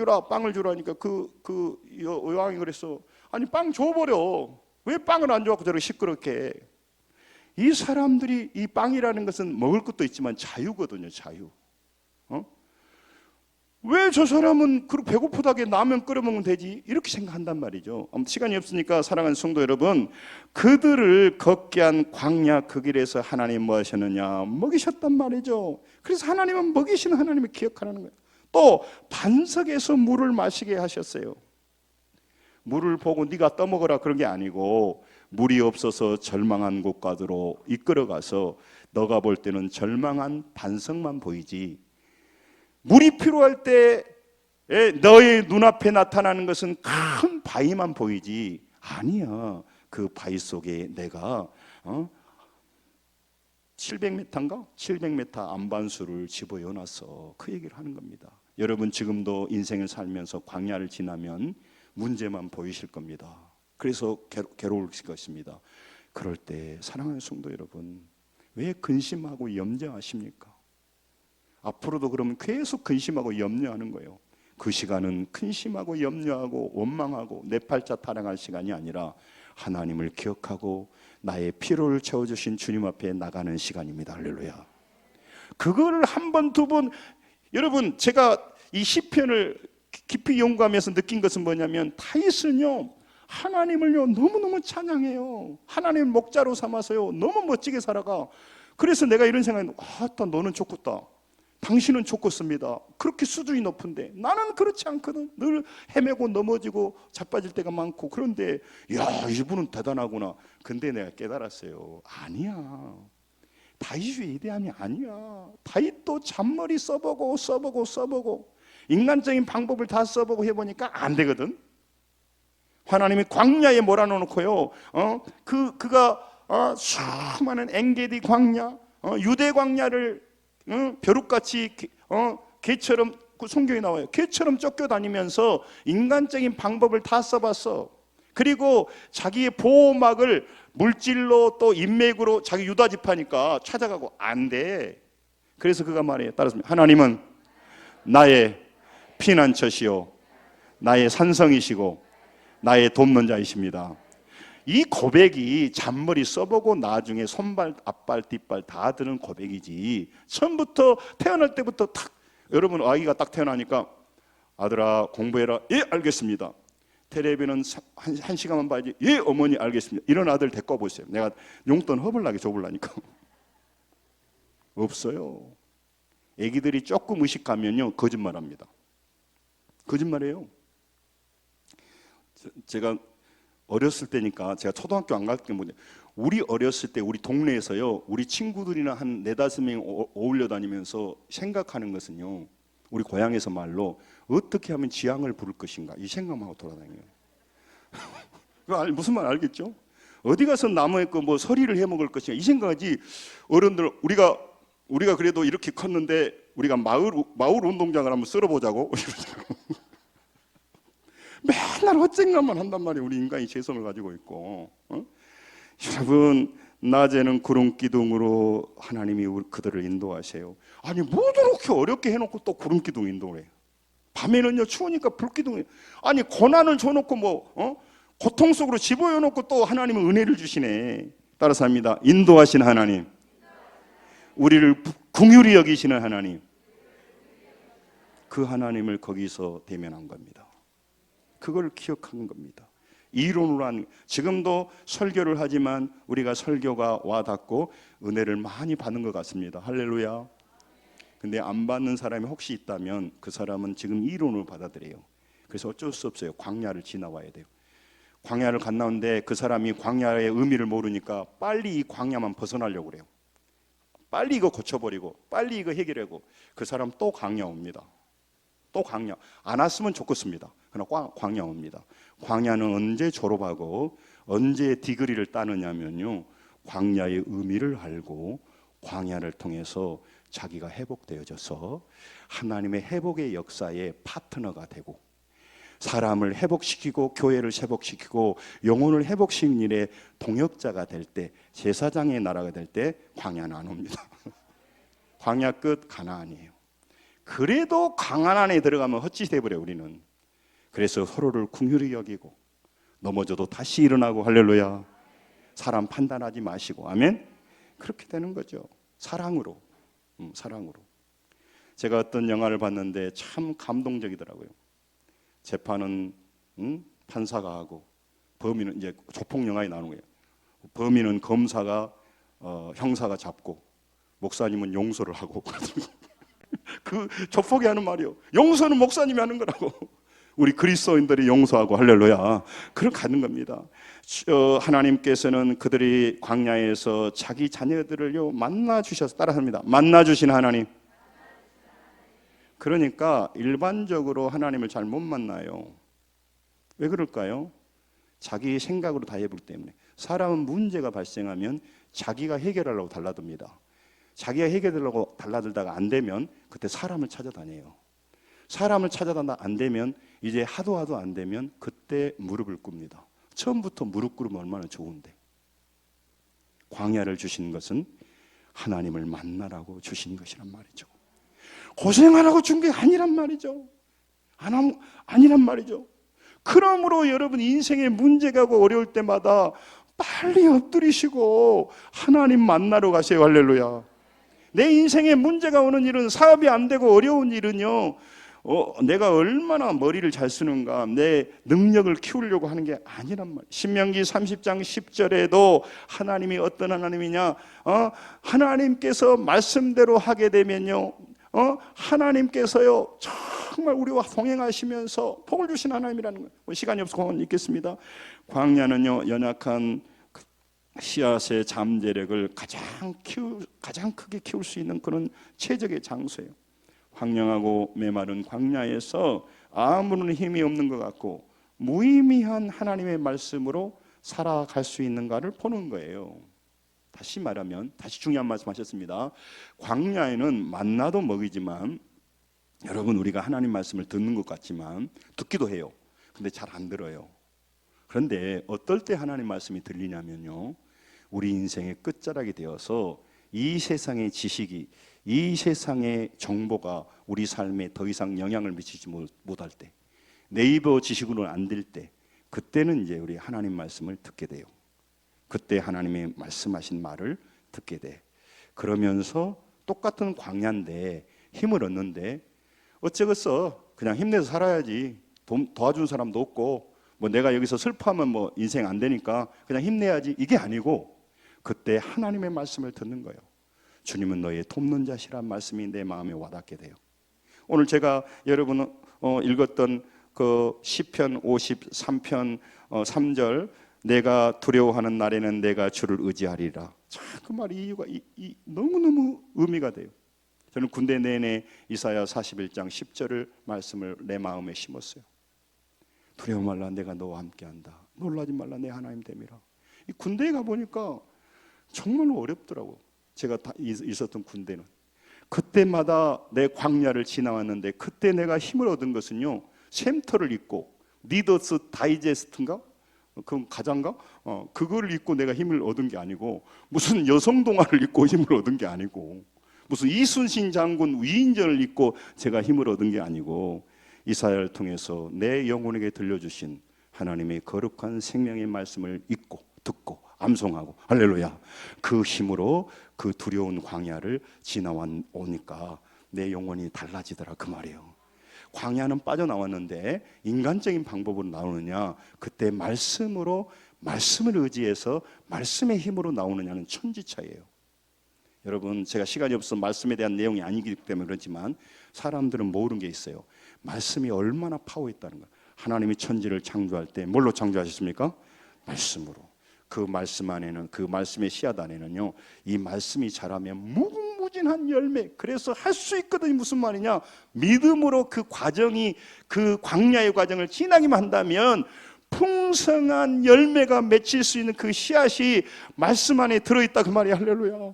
주라니까 그 여왕이 그랬어. 아니, 빵 줘버려. 왜 빵을 안 줘갖고 저렇게 시끄럽게. 이 사람들이, 이 빵이라는 것은 먹을 것도 있지만 자유거든요, 자유. 왜 저 사람은 그렇게 배고프다게 라면 끓여 먹으면 되지? 이렇게 생각한단 말이죠. 아무튼 시간이 없으니까 사랑하는 성도 여러분, 그들을 걷게 한 광야 그 길에서 하나님 뭐 하셨느냐? 먹이셨단 말이죠. 그래서 하나님은 먹이시는 하나님을 기억하라는 거예요. 또 반석에서 물을 마시게 하셨어요. 물을 보고 네가 떠먹어라 그런 게 아니고, 물이 없어서 절망한 곳가로 이끌어가서 너가 볼 때는 절망한 반석만 보이지, 물이 필요할 때 너의 눈앞에 나타나는 것은 큰 바위만 보이지, 아니야. 그 바위 속에 내가 700m인가? 700m 안반수를 집어넣어놨어. 그 얘기를 하는 겁니다. 여러분, 지금도 인생을 살면서 광야를 지나면 문제만 보이실 겁니다. 그래서 괴로우실 것입니다. 그럴 때 사랑하는 성도 여러분, 왜 근심하고 염려하십니까? 앞으로도 그러면 계속 근심하고 염려하는 거예요. 그 시간은 근심하고 염려하고 원망하고 내 팔자 타령할 시간이 아니라 하나님을 기억하고 나의 피로를 채워주신 주님 앞에 나가는 시간입니다. 할렐루야. 그거를 한 번, 두 번, 여러분, 제가 이 시편을 깊이 연구하면서 느낀 것은 뭐냐면, 다윗은요 하나님을요 너무너무 찬양해요. 하나님을 목자로 삼아서요 너무 멋지게 살아가. 그래서 내가 이런 생각이, 너는 좋겠다, 당신은 좋겠습니다. 그렇게 수준이 높은데 나는 그렇지 않거든. 늘 헤매고 넘어지고 자빠질 때가 많고. 그런데 야, 이분은 대단하구나. 근데 내가 깨달았어요. 아니야. 다윗이 위대함이 아니야. 다윗도 잔머리 써보고 인간적인 방법을 다 써보고 해보니까 안 되거든. 하나님이 광야에 몰아넣고요. 그가 수많은 엔게디 광야, 유대 광야를 벼룩같이 개처럼 그 성경에 나와요. 개처럼 쫓겨다니면서 인간적인 방법을 다 써봤어. 그리고 자기의 보호막을 물질로 또 인맥으로 자기 유다 지파니까 찾아가고 안 돼. 그래서 그가 말해요. 따라서 하나님은 나의 피난처시요 나의 산성이시고 나의 돕는 자이십니다. 이 고백이 잔머리 써보고 나중에 손발, 앞발, 뒷발 다 드는 고백이지. 처음부터 태어날 때부터 탁 여러분 아기가 딱 태어나니까 아들아 공부해라. 예 알겠습니다. 텔레비는 한 시간만 봐야지. 예 어머니 알겠습니다. 이런 아들 데리고 와보세요. 내가 용돈 허블나게 줘볼라니까. 없어요. 애기들이 조금 의식하면요 거짓말합니다. 거짓말해요. 제가 어렸을 때니까 제가 초등학교 안 갈 때 뭐냐, 우리 어렸을 때 우리 동네에서요 우리 친구들이나 한 4-5명 어울려 다니면서 생각하는 것은요 우리 고향에서 말로 어떻게 하면 지향을 부를 것인가 이 생각만 하고 돌아다녀요. 무슨 말 알겠죠? 어디 가서 나무에 뭐 서리를 해 먹을 것인가 이 생각하지. 어른들 우리가 그래도 이렇게 컸는데 우리가 마을 운동장을 한번 쓸어보자고 맨날 헛생각만 한단 말이에요. 우리 인간이 재성을 가지고 있고. 여러분 낮에는 구름 기둥으로 하나님이 그들을 인도하세요. 아니 뭐 저렇게 어렵게 해놓고 또 구름 기둥 인도를 해요. 밤에는요 추우니까 불 기둥. 아니 고난을 줘놓고 고통 속으로 집어여놓고 또 하나님은 은혜를 주시네. 따라서 합니다. 인도하신 하나님, 우리를 긍휼히 여기시는 하나님, 그 하나님을 거기서 대면한 겁니다. 그걸 기억하는 겁니다. 이론으로 하는, 지금도 설교를 하지만 우리가 설교가 와닿고 은혜를 많이 받는 것 같습니다. 할렐루야. 근데 안 받는 사람이 혹시 있다면 그 사람은 지금 이론을 받아들여요. 그래서 어쩔 수 없어요. 광야를 지나와야 돼요. 광야를 갔나온데 그 사람이 광야의 의미를 모르니까 빨리 이 광야만 벗어나려고 그래요. 빨리 이거 고쳐버리고 빨리 이거 해결하고 그 사람 또 광야 옵니다. 또 광야 안 왔으면 좋겠습니다. 그러나 광야 옵니다. 광야는 언제 졸업하고 언제 디그리를 따느냐면요 광야의 의미를 알고 광야를 통해서 자기가 회복되어져서 하나님의 회복의 역사의 파트너가 되고 사람을 회복시키고 교회를 회복시키고 영혼을 회복시키는 일에 동역자가 될 때 제사장의 나라가 될 때 광야는 안 옵니다. 광야 끝 가나안이에요. 그래도 가나안 안에 들어가면 헛짓 해버려요 우리는. 그래서 서로를 긍휼히 여기고 넘어져도 다시 일어나고 할렐루야. 사람 판단하지 마시고 아멘. 그렇게 되는 거죠. 사랑으로. 사랑으로. 제가 어떤 영화를 봤는데 참 감동적이더라고요. 재판은 판사가 하고 범인은 이제 조폭 영화에 나오는 거예요. 범인은 검사가 형사가 잡고 목사님은 용서를 하고 그 조폭이 하는 말이요. 용서는 목사님이 하는 거라고. 우리 그리스도인들이 용서하고 할렐루야. 그렇게 가는 겁니다. 하나님께서는 그들이 광야에서 자기 자녀들을요 만나 주셔서 따라합니다. 만나 주신 하나님. 그러니까 일반적으로 하나님을 잘 못 만나요. 왜 그럴까요? 자기 생각으로 다 해보기 때문에. 사람은 문제가 발생하면 자기가 해결하려고 달라듭니다. 자기가 해결하려고 달라들다가 안 되면 그때 사람을 찾아다녀요. 사람을 찾아다니다 안 되면 이제 하도 안 되면 그때 무릎을 꿇습니다. 처음부터 무릎 꿇으면 얼마나 좋은데. 광야를 주신 것은 하나님을 만나라고 주신 것이란 말이죠. 고생하라고 준 게 아니란 말이죠. 아니란 말이죠. 그러므로 여러분 인생의 문제가 오고 어려울 때마다 빨리 엎드리시고 하나님 만나러 가세요. 할렐루야. 내 인생에 문제가 오는 일은 사업이 안 되고 어려운 일은요 내가 얼마나 머리를 잘 쓰는가 내 능력을 키우려고 하는 게 아니란 말이에요. 신명기 30장 10절에도 하나님이 어떤 하나님이냐 하나님께서 말씀대로 하게 되면요 하나님께서요 정말 우리와 동행하시면서 복을 주신 하나님이라는 거예요. 시간이 없어서 읽겠습니다. 광야는요 연약한 씨앗의 잠재력을 가장 크게 키울 수 있는 그런 최적의 장소예요. 황량하고 메마른 광야에서 아무런 힘이 없는 것 같고 무의미한 하나님의 말씀으로 살아갈 수 있는가를 보는 거예요. 다시 말하면, 다시 중요한 말씀하셨습니다. 광야에는 만나도 먹이지만, 여러분, 우리가 하나님 말씀을 듣는 것 같지만 듣기도 해요. 근데 잘 안 들어요. 그런데 어떨 때 하나님 말씀이 들리냐면요, 우리 인생의 끝자락이 되어서 이 세상의 지식이, 이 세상의 정보가 우리 삶에 더 이상 영향을 미치지 못할 때, 네이버 지식으로는 안 될 때, 그때는 이제 우리 하나님 말씀을 듣게 돼요. 그때 하나님의 말씀하신 말을 듣게 돼. 그러면서 똑같은 광야인데 힘을 얻는데 어쩌겠어, 그냥 힘내서 살아야지, 도와준 사람도 없고 뭐 내가 여기서 슬퍼하면 뭐 인생 안 되니까 그냥 힘내야지, 이게 아니고 그때 하나님의 말씀을 듣는 거예요. 주님은 너의 돕는 자시란 말씀이 내 마음에 와닿게 돼요. 오늘 제가 여러분 읽었던 그 시편 53편 3절, 내가 두려워하는 날에는 내가 주를 의지하리라. 참, 그 말이 이유가 너무너무 의미가 돼요. 저는 군대 내내 이사야 41장 10절을 말씀을 내 마음에 심었어요. 두려워 말라, 내가 너와 함께한다. 놀라지 말라, 내 하나님 됨이라. 이 군대에 가보니까 정말로 어렵더라고. 제가 있었던 군대는 그때마다 내 광야를 지나왔는데, 그때 내가 힘을 얻은 것은요, 샘터를 입고 리더스 다이제스트인가? 그 가장가? 그거를 입고 내가 힘을 얻은 게 아니고, 무슨 여성 동화를 입고 힘을 얻은 게 아니고, 무슨 이순신 장군 위인전을 입고 제가 힘을 얻은 게 아니고, 이사야를 통해서 내 영혼에게 들려주신 하나님의 거룩한 생명의 말씀을 읽고 듣고 암송하고, 할렐루야, 그 힘으로 그 두려운 광야를 지나오니까 내 영혼이 달라지더라, 그 말이에요. 광야는 빠져나왔는데 인간적인 방법으로 나오느냐, 그때 말씀으로, 말씀을 의지해서 말씀의 힘으로 나오느냐는 천지차이예요. 여러분, 제가 시간이 없어서 말씀에 대한 내용이 아니기 때문에 그렇지만 사람들은 모르는 게 있어요. 말씀이 얼마나 파워 있다는 거예요. 하나님이 천지를 창조할 때 뭘로 창조하셨습니까? 말씀으로. 그 말씀 안에는, 그 말씀의 씨앗 안에는요, 이 말씀이 자라면 무궁무진한 열매, 그래서 할 수 있거든요. 무슨 말이냐, 믿음으로 그 과정이, 그 광야의 과정을 지나기만 한다면 풍성한 열매가 맺힐 수 있는 그 씨앗이 말씀 안에 들어있다, 그 말이에요. 할렐루야.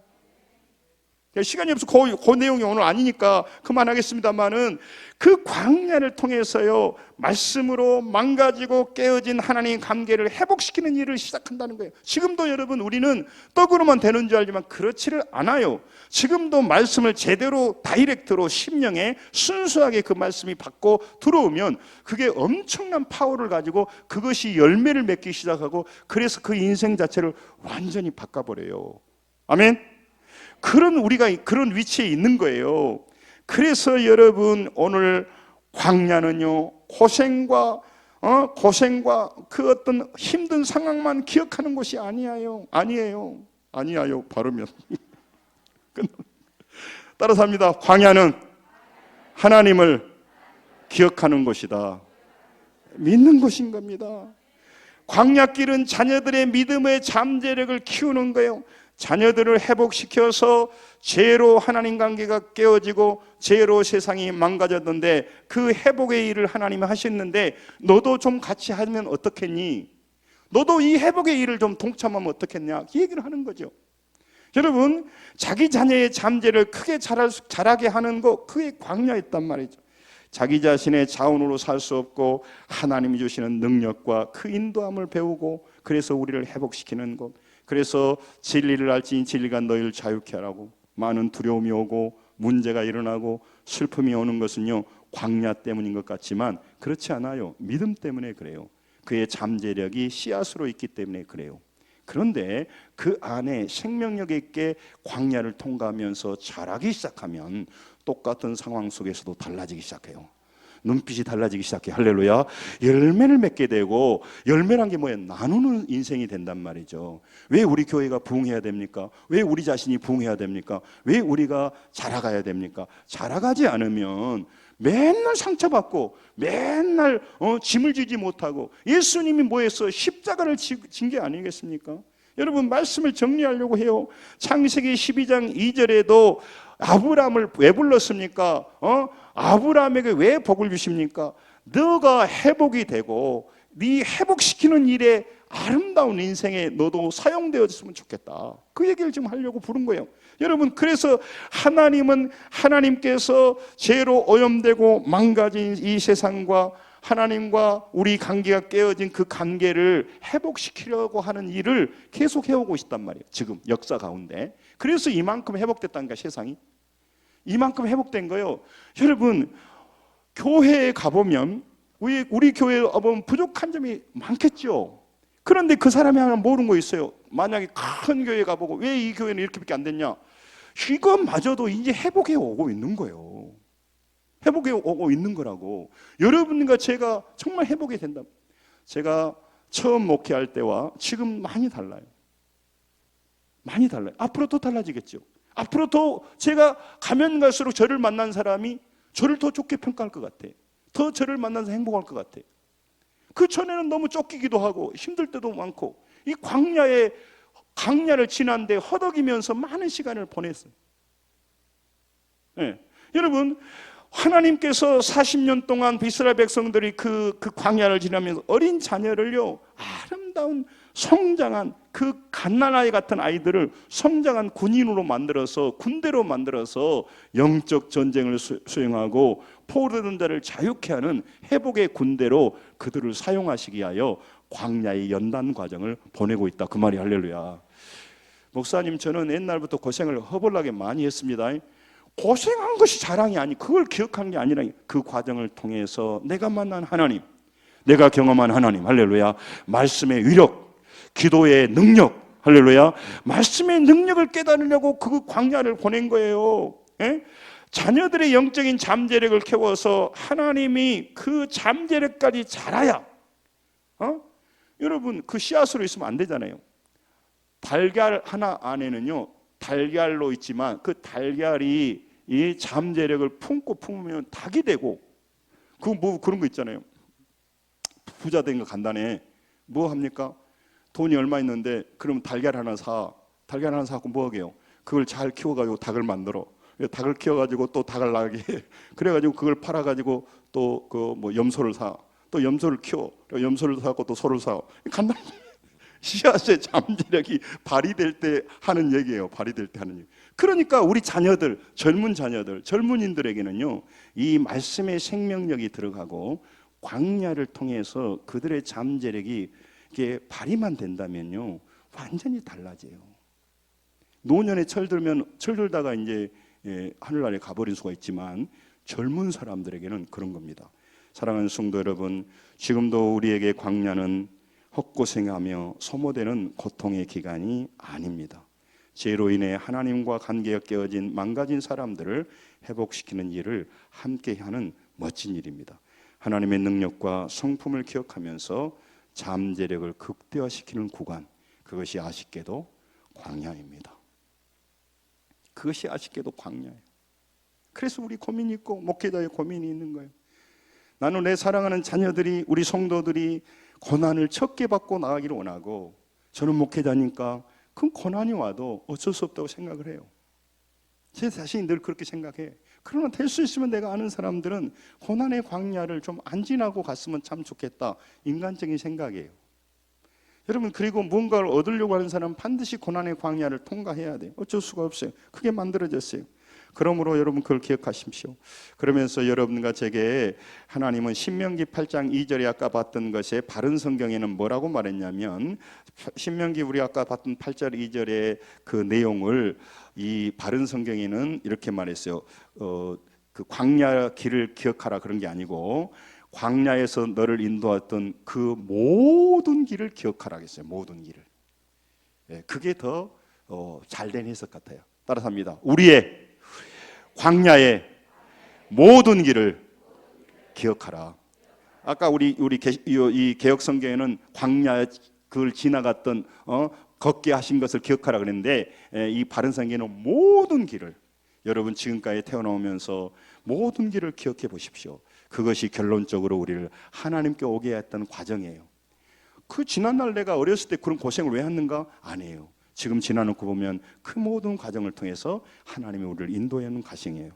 시간이 없어 그 내용이 오늘 아니니까 그만하겠습니다만은, 그 광야를 통해서요, 말씀으로 망가지고 깨어진 하나님의 관계를 회복시키는 일을 시작한다는 거예요. 지금도 여러분, 우리는 떡으로만 되는 줄 알지만 그렇지를 않아요. 지금도 말씀을 제대로 다이렉트로 심령에 순수하게 그 말씀이 받고 들어오면 그게 엄청난 파워를 가지고 그것이 열매를 맺기 시작하고, 그래서 그 인생 자체를 완전히 바꿔버려요. 아멘. 우리가 그런 위치에 있는 거예요. 그래서 여러분, 오늘 광야는요, 고생과 그 어떤 힘든 상황만 기억하는 것이 아니에요. 발음면 따라서 합니다. 광야는 하나님을 기억하는 곳이다, 믿는 것인 겁니다. 광야길은 자녀들의 믿음의 잠재력을 키우는 거예요. 자녀들을 회복시켜서 죄로 하나님 관계가 깨어지고 죄로 세상이 망가졌는데, 그 회복의 일을 하나님이 하셨는데 너도 좀 같이 하면 어떻겠니? 너도 이 회복의 일을 좀 동참하면 어떻겠냐, 이 얘기를 하는 거죠. 여러분, 자기 자녀의 잠재를 크게 자라게 하는 거, 그게 광야였단 말이죠. 자기 자신의 자원으로 살 수 없고 하나님이 주시는 능력과 그 인도함을 배우고, 그래서 우리를 회복시키는 것. 그래서 진리를 알지니 진리가 너희를 자유케 하라고. 많은 두려움이 오고 문제가 일어나고 슬픔이 오는 것은요, 광야 때문인 것 같지만 그렇지 않아요. 믿음 때문에 그래요. 그의 잠재력이 씨앗으로 있기 때문에 그래요. 그런데 그 안에 생명력 있게 광야를 통과하면서 자라기 시작하면 똑같은 상황 속에서도 달라지기 시작해요. 눈빛이 달라지기 시작해. 할렐루야. 열매를 맺게 되고, 열매란 게 뭐예요? 나누는 인생이 된단 말이죠. 왜 우리 교회가 부흥해야 됩니까? 왜 우리 자신이 부흥해야 됩니까? 왜 우리가 자라가야 됩니까? 자라가지 않으면 맨날 상처받고 맨날 짐을 지지 못하고, 예수님이 뭐했어? 십자가를 진 게 아니겠습니까? 여러분 말씀을 정리하려고 해요. 창세기 12장 2절에도 아브라함을 왜 불렀습니까? 아브라함에게 왜 복을 주십니까? 너가 회복이 되고 네 회복시키는 일에 아름다운 인생에 너도 사용되었으면 좋겠다. 그 얘기를 지금 하려고 부른 거예요. 여러분, 그래서 하나님께서 죄로 오염되고 망가진 이 세상과 하나님과 우리 관계가 깨어진 그 관계를 회복시키려고 하는 일을 계속 해오고 있단 말이에요. 지금 역사 가운데. 그래서 이만큼 회복됐다니까, 세상이. 이만큼 회복된 거예요. 여러분, 교회에 가보면 우리 교회에 가보면 부족한 점이 많겠죠. 그런데 그 사람이 하나 모르는 거 있어요. 만약에 큰 교회 가보고 왜 이 교회는 이렇게밖에 안 됐냐? 이것마저도 이제 회복해 오고 있는 거예요. 회복해 오고 있는 거라고. 여러분과 제가 정말 회복이 된다. 제가 처음 목회할 때와 지금 많이 달라요. 많이 달라요. 앞으로 더 달라지겠죠. 앞으로 더 제가 가면 갈수록 저를 만난 사람이 저를 더 좋게 평가할 것 같아. 더 저를 만나서 행복할 것 같아. 그 전에는 너무 쫓기기도 하고 힘들 때도 많고 이 광야를 지난데 허덕이면서 많은 시간을 보냈어요. 네. 여러분, 하나님께서 40년 동안 이스라엘 백성들이 그 광야를 지나면서 어린 자녀를요, 아름다운 성장한 그 갓난아이 같은 아이들을 성장한 군인으로 만들어서 군대로 만들어서 영적 전쟁을 수행하고 포로된 자를 자유케 하는 회복의 군대로 그들을 사용하시기 위하여 광야의 연단 과정을 보내고 있다. 그 말이 할렐루야. 목사님, 저는 옛날부터 고생을 허벌나게 많이 했습니다. 고생한 것이 자랑이 아니, 그걸 기억한 게 아니라 그 과정을 통해서 내가 만난 하나님, 내가 경험한 하나님, 할렐루야, 말씀의 위력, 기도의 능력, 할렐루야, 말씀의 능력을 깨달으려고 그 광야를 보낸 거예요. 예? 자녀들의 영적인 잠재력을 키워서 하나님이 그 잠재력까지 자라야, 여러분, 그 씨앗으로 있으면 안 되잖아요. 달걀 하나 안에는요, 달걀로 있지만 그 달걀이 이 잠재력을 품으면 닭이 되고, 그런 거 있잖아요. 부자 된 거 간단해. 뭐 합니까? 돈이 얼마 있는데 그럼 달걀 하나 사고 뭐 하게요? 그걸 잘 키워가지고 닭을 만들어. 닭을 키워가지고 또 닭을 나게 해. 그래가지고 그걸 팔아가지고 또 그 뭐 염소를 사. 또 염소를 키워. 염소를 사고 또 소를 사. 간단해. 씨앗의 잠재력이 발휘될 때 하는 얘기예요. 발휘될 때 하는 얘기. 그러니까 우리 자녀들, 젊은인들에게는요, 이 말씀의 생명력이 들어가고 광야를 통해서 그들의 잠재력이 이게 발휘만 된다면요, 완전히 달라져요. 노년에 철들다가 이제 하늘나라에 가버린 수가 있지만 젊은 사람들에게는 그런 겁니다. 사랑하는 성도 여러분, 지금도 우리에게 광야는 헛고생하며 소모되는 고통의 기간이 아닙니다. 죄로 인해 하나님과 관계가 깨어진 망가진 사람들을 회복시키는 일을 함께하는 멋진 일입니다. 하나님의 능력과 성품을 기억하면서 잠재력을 극대화시키는 구간, 그것이 아쉽게도 광야입니다. 그것이 아쉽게도 광야예요. 그래서 우리 고민이 있고 목회자의 고민이 있는 거예요. 나는 내 사랑하는 자녀들이, 우리 성도들이 고난을 적게 받고 나가기를 원하고, 저는 목회자니까 그 고난이 와도 어쩔 수 없다고 생각을 해요. 제 자신이 늘 그렇게 생각해. 그러나 될 수 있으면 내가 아는 사람들은 고난의 광야를 좀 안 지나고 갔으면 참 좋겠다. 인간적인 생각이에요. 여러분, 그리고 뭔가를 얻으려고 하는 사람은 반드시 고난의 광야를 통과해야 돼요. 어쩔 수가 없어요. 그게 만들어졌어요. 그러므로 여러분 그걸 기억하십시오. 그러면서 여러분과 제게 하나님은 신명기 8장 2절에 아까 봤던 것에 바른 성경에는 뭐라고 말했냐면, 신명기 우리 아까 봤던 8절 2절의 그 내용을 이 바른 성경에는 이렇게 말했어요. 그 광야 길을 기억하라, 그런 게 아니고 광야에서 너를 인도했던 그 모든 길을 기억하라 했어요. 모든 길을. 그게 더 잘된 해석 같아요. 따라서 합니다. 우리의 광야의 모든 길을 기억하라. 아까 우리 이 개혁 성경에는 광야 그걸 지나갔던 걷게 하신 것을 기억하라 그랬는데, 이 바른 성경에는 모든 길을, 여러분 지금까지 태어나오면서 모든 길을 기억해 보십시오. 그것이 결론적으로 우리를 하나님께 오게 했던 과정이에요. 그 지난날 내가 어렸을 때 그런 고생을 왜 했는가? 아니에요. 지금 지나놓고 보면 그 모든 과정을 통해서 하나님이 우리를 인도해 오는 과정이에요.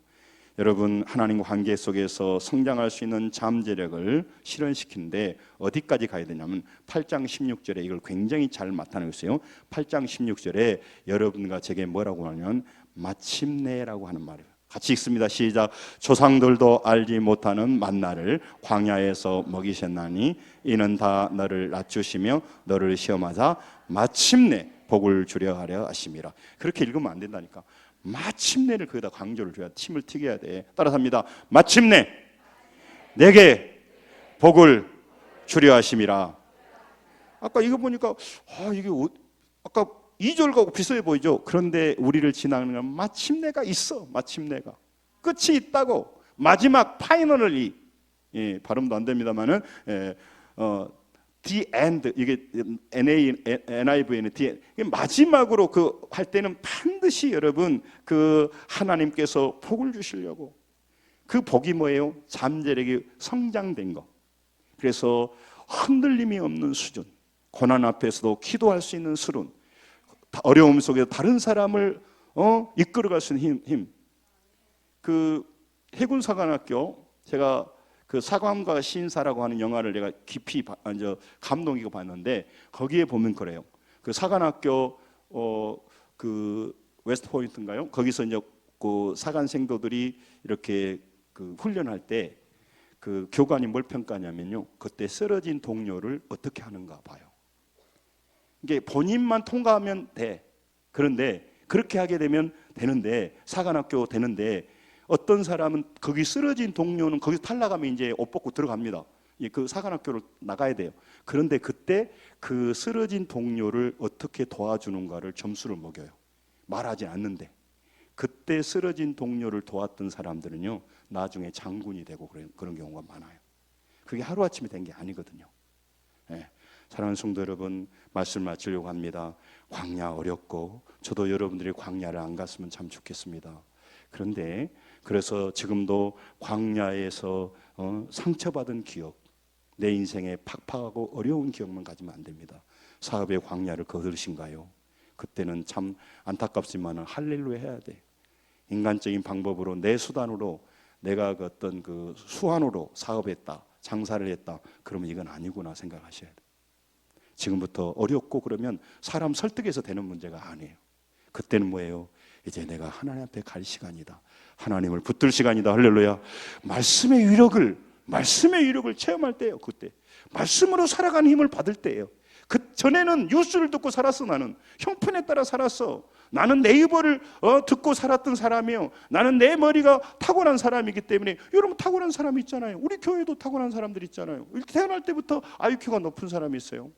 여러분, 하나님과 관계 속에서 성장할 수 있는 잠재력을 실현시키는데 어디까지 가야 되냐면 8장 16절에 이걸 굉장히 잘 나타내고 있어요. 8장 16절에 여러분과 제게 뭐라고 하냐면 마침내라고 하는 말이에요. 같이 읽습니다. 시작. 조상들도 알지 못하는 만나를 광야에서 먹이셨나니 이는 다 너를 낮추시며 너를 시험하사 마침내 복을 주려 하려 하심이라. 그렇게 읽으면 안 된다니까. 마침내를 거기다 강조를 줘야 침을 튀겨야 돼. 따라서 합니다. 마침내 내게 복을 주려 하심이라. 아까 이거 보니까 이게 아까 2절하고 비슷해 보이죠. 그런데 우리를 지나가는 건 마침내가 있어. 마침내가 끝이 있다고. 마지막 파이널리, 발음도 안 됩니다만은 the end, 이게 NIV는 the 마지막으로 그 할 때는 반드시 여러분 그 하나님께서 복을 주시려고. 그 복이 뭐예요? 잠재력이 성장된 거. 그래서 흔들림이 없는 수준, 고난 앞에서도 기도할 수 있는 수준, 어려움 속에서 다른 사람을 이끌어갈 수 있는 힘. 그 해군사관학교, 제가 그 사관과 신사라고 하는 영화를 내가 깊이 감동이고 봤는데 거기에 보면 그래요. 그 사관학교 그 웨스트 포인트인가요? 거기서 이제 그 사관생도들이 이렇게 그 훈련할 때 그 교관이 뭘 평가하냐면요, 그때 쓰러진 동료를 어떻게 하는가 봐요. 이게 본인만 통과하면 돼. 그런데 그렇게 하게 되면 되는데, 사관학교 되는데 어떤 사람은 거기 쓰러진 동료는 거기서 탈락하면 이제 옷 벗고 들어갑니다. 그 사관학교를 나가야 돼요. 그런데 그때 그 쓰러진 동료를 어떻게 도와주는가를 점수를 먹여요. 말하지 않는데. 그때 쓰러진 동료를 도왔던 사람들은요, 나중에 장군이 되고 그런 경우가 많아요. 그게 하루아침에 된 게 아니거든요. 사랑하는 성도 여러분, 말씀 마치려고 합니다. 광야 어렵고 저도 여러분들이 광야를 안 갔으면 참 좋겠습니다. 그런데 그래서 지금도 광야에서 상처받은 기억, 내 인생에 팍팍하고 어려운 기억만 가지면 안 됩니다. 사업의 광야를 거두신가요? 그때는 참 안타깝지만 할렐루야 해야 돼. 인간적인 방법으로 내 수단으로 내가 그 어떤 그 수완으로 사업했다, 장사를 했다, 그러면 이건 아니구나 생각하셔야 돼. 지금부터 어렵고 그러면 사람 설득해서 되는 문제가 아니에요. 그때는 뭐예요? 이제 내가 하나님 앞에 갈 시간이다. 하나님을 붙들 시간이다. 할렐루야. 말씀의 위력을 체험할 때예요. 그때 말씀으로 살아가는 힘을 받을 때예요. 그 전에는 뉴스를 듣고 살았어. 나는 형편에 따라 살았어. 나는 네이버를 듣고 살았던 사람이에요. 나는 내 머리가 타고난 사람이기 때문에. 여러분 타고난 사람이 있잖아요. 우리 교회도 타고난 사람들 있잖아요. 태어날 때부터 IQ가 높은 사람이 있어요.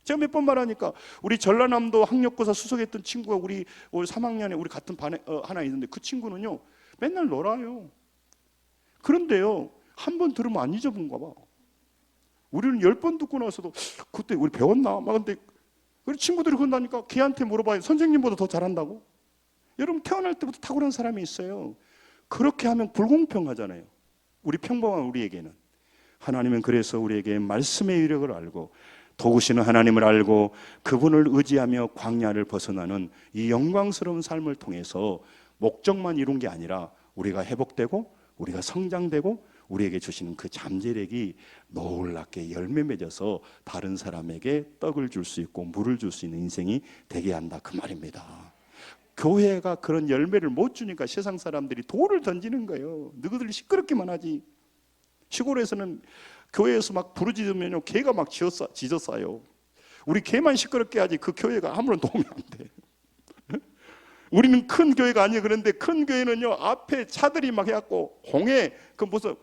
제가 몇 번 말하니까 우리 전라남도 학력고사 수석했던 친구가 우리 올 3학년에 우리 같은 반에 하나 있는데 그 친구는요 맨날 놀아요. 그런데요 한 번 들으면 안 잊어본가 봐. 우리는 10번 듣고 나서도 그때 우리 배웠나? 막 근데 우리 친구들이 그런다니까. 걔한테 물어봐요. 선생님보다 더 잘한다고? 여러분 태어날 때부터 탁월한 사람이 있어요. 그렇게 하면 불공평하잖아요. 우리 평범한 우리에게는. 하나님은 그래서 우리에게 말씀의 위력을 알고 도우시는 하나님을 알고 그분을 의지하며 광야를 벗어나는 이 영광스러운 삶을 통해서 목적만 이룬 게 아니라 우리가 회복되고 우리가 성장되고 우리에게 주시는 그 잠재력이 놀랍게 열매 맺어서 다른 사람에게 떡을 줄 수 있고 물을 줄 수 있는 인생이 되게 한다, 그 말입니다. 교회가 그런 열매를 못 주니까 세상 사람들이 돌을 던지는 거예요. 너희들 시끄럽기만 하지. 시골에서는 교회에서 막 부르짖으면요 개가 막 짖었어요. 우리 개만 시끄럽게 하지 그 교회가 아무런 도움이 안 돼. 우리는 큰 교회가 아니에요. 그런데 큰 교회는요 앞에 차들이 막 해갖고 공회 그 무슨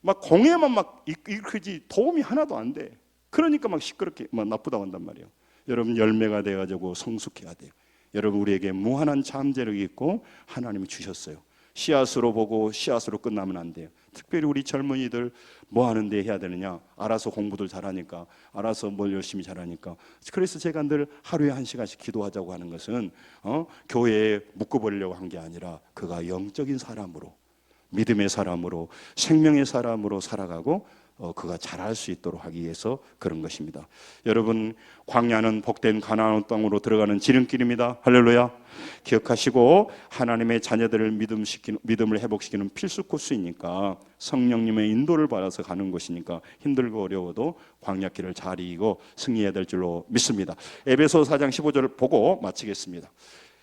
막 공회만 막 일으키지 도움이 하나도 안 돼. 그러니까 막 시끄럽게 막 나쁘다고 한단 말이에요. 여러분 열매가 돼가지고 성숙해야 돼요. 여러분 우리에게 무한한 잠재력이 있고 하나님이 주셨어요. 씨앗으로 보고 씨앗으로 끝나면 안 돼요. 특별히 우리 젊은이들 뭐 하는데 해야 되느냐? 알아서 공부들 잘하니까, 알아서 뭘 열심히 잘하니까. 그래서 제가 늘 하루에 1시간씩 기도하자고 하는 것은 교회에 묶어버리려고 한 게 아니라 그가 영적인 사람으로, 믿음의 사람으로, 생명의 사람으로 살아가고 그가 잘할 수 있도록 하기 위해서 그런 것입니다. 여러분, 광야는 복된 가나안 땅으로 들어가는 지름길입니다. 할렐루야. 기억하시고 하나님의 자녀들을 믿음을 회복시키는 필수 코스이니까 성령님의 인도를 받아서 가는 것이니까 힘들고 어려워도 광야길을 잘 이기고 승리해야 될 줄로 믿습니다. 에베소 4장 15절을 보고 마치겠습니다.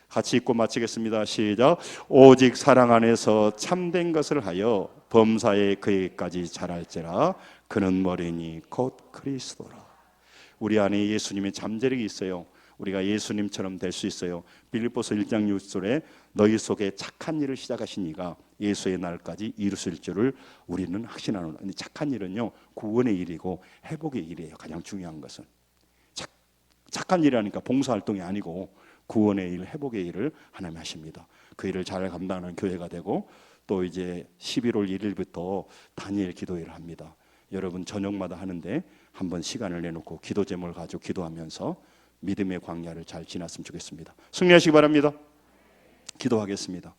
같이 읽고 마치겠습니다. 시작. 오직 사랑 안에서 참된 것을 하여 범사에 그에게까지 자랄지라. 그는 머리니 곧 그리스도라. 우리 안에 예수님의 잠재력이 있어요. 우리가 예수님처럼 될 수 있어요. 빌립보서 1장 6절에 너희 속에 착한 일을 시작하신 이가 예수의 날까지 이루실 줄을 우리는 확신하노라. 착한 일은요, 구원의 일이고 회복의 일이에요. 가장 중요한 것은 착한 일이라니까 봉사활동이 아니고 구원의 일, 회복의 일을 하나님 하십니다. 그 일을 잘 감당하는 교회가 되고, 또 이제 11월 1일부터 다니엘 기도회를 합니다. 여러분 저녁마다 하는데 한번 시간을 내놓고 기도 제목을 가지고 기도하면서 믿음의 광야를 잘 지났으면 좋겠습니다. 승리하시기 바랍니다. 기도하겠습니다.